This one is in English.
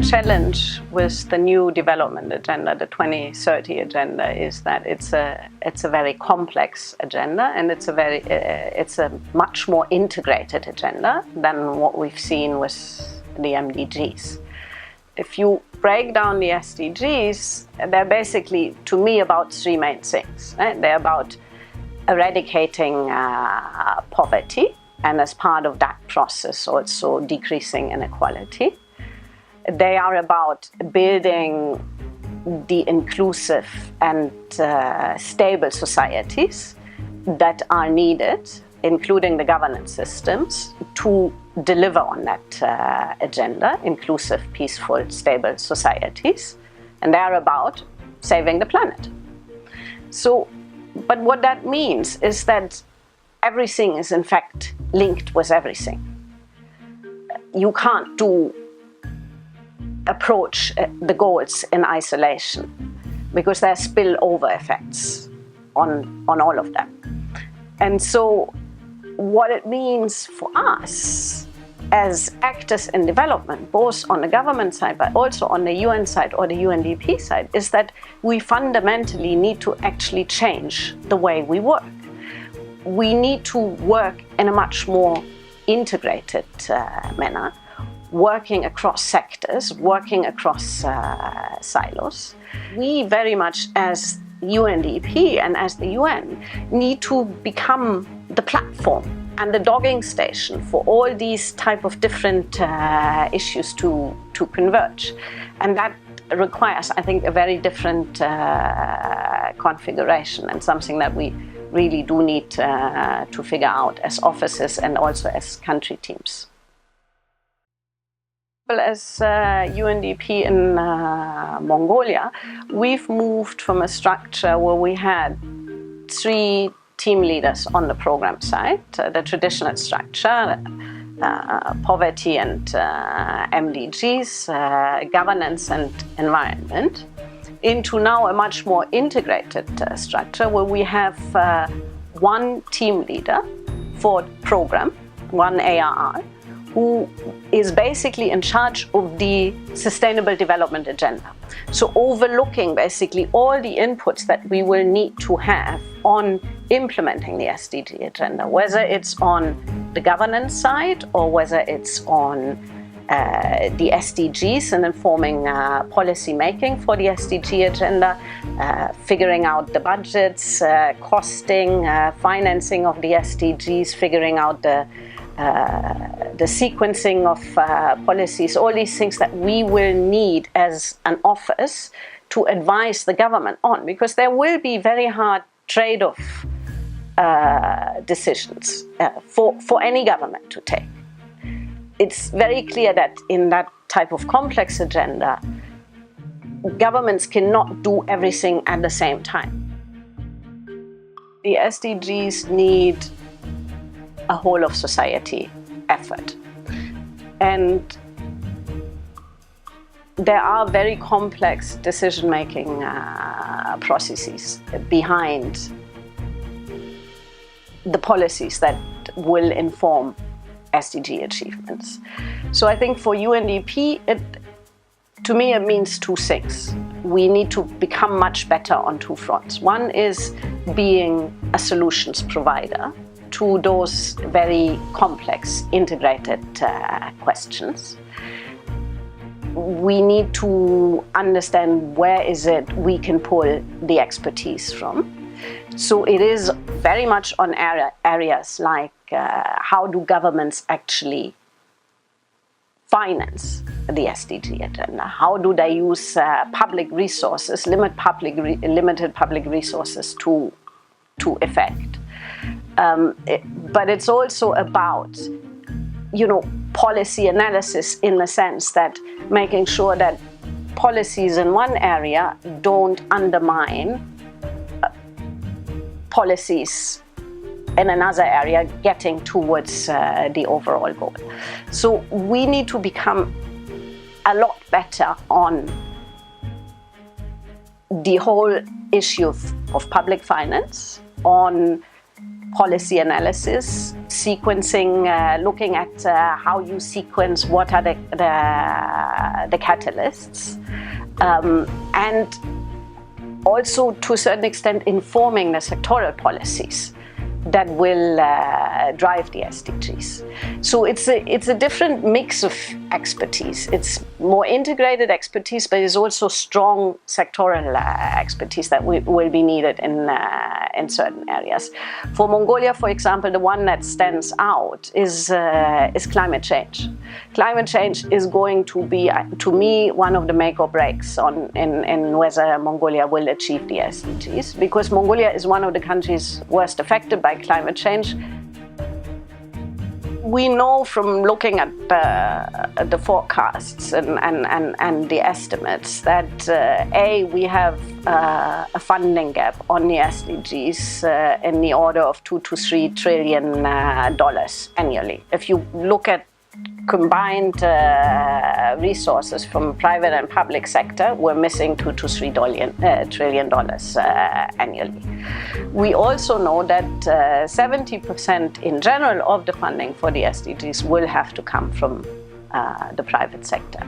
challenge with the new development agenda, the 2030 agenda, is that it's a very complex agenda, and it's a much more integrated agenda than what we've seen with the MDGs. If you break down the SDGs, they're basically, to me, about three main things. Right? They're about eradicating poverty, and as part of that process also decreasing inequality. They are about building the inclusive and stable societies that are needed, including the governance systems, to deliver on that agenda, inclusive, peaceful, stable societies. And they are about saving the planet. But what that means is that everything is in fact linked with everything. You can't approach the goals in isolation, because there are spillover effects on all of them. And so what it means for us as actors in development, both on the government side but also on the UN side or the UNDP side, is that we fundamentally need to actually change the way we work. We need to work in a much more integrated manner, working across sectors, working across silos. We very much, as UNDP and as the UN, need to become the platform and the dogging station for all these type of different issues to converge. And that requires, I think, a very different configuration, and something that we really do need to figure out as offices and also as country teams. As UNDP in Mongolia, we've moved from a structure where we had 3 team leaders on the program side, the traditional structure, poverty and MDGs, governance and environment, into now a much more integrated structure where we have 1 team leader for program, 1 ARR, who is basically in charge of the Sustainable Development Agenda. So overlooking basically all the inputs that we will need to have on implementing the SDG agenda, whether it's on the governance side or whether it's on the SDGs and informing policy making for the SDG agenda, figuring out the budgets, costing, financing of the SDGs, figuring out the sequencing of policies, all these things that we will need as an office to advise the government on, because there will be very hard trade-off decisions for any government to take. It's very clear that in that type of complex agenda, governments cannot do everything at the same time. The SDGs need a whole of society effort. And there are very complex decision-making processes behind the policies that will inform SDG achievements. So I think for UNDP, to me it means 2 things. We need to become much better on 2 fronts. One is being a solutions provider to those very complex, integrated questions. We need to understand where is it we can pull the expertise from. So it is very much on areas like how do governments actually finance the SDG agenda? How do they use public resources, limited public resources to effect? But it's also about, policy analysis, in the sense that making sure that policies in one area don't undermine policies in another area getting towards the overall goal. So we need to become a lot better on the whole issue of public finance, on policy analysis, sequencing, looking at how you sequence, what are the catalysts, and also to a certain extent informing the sectoral policies that will drive the SDGs. So it's a different mix of expertise. It's more integrated expertise, but it's also strong sectoral expertise that will be needed in certain areas. For Mongolia, for example, the one that stands out is climate change. Climate change is going to be, to me, one of the make or breaks in whether Mongolia will achieve the SDGs, because Mongolia is one of the countries worst affected by climate change. We know from looking at the forecasts and the estimates that we have a funding gap on the SDGs in the order of $2 to $3 trillion annually. If you look at combined resources from private and public sector, we're missing $2 to $3 trillion annually. We also know that 70% in general of the funding for the SDGs will have to come from the private sector.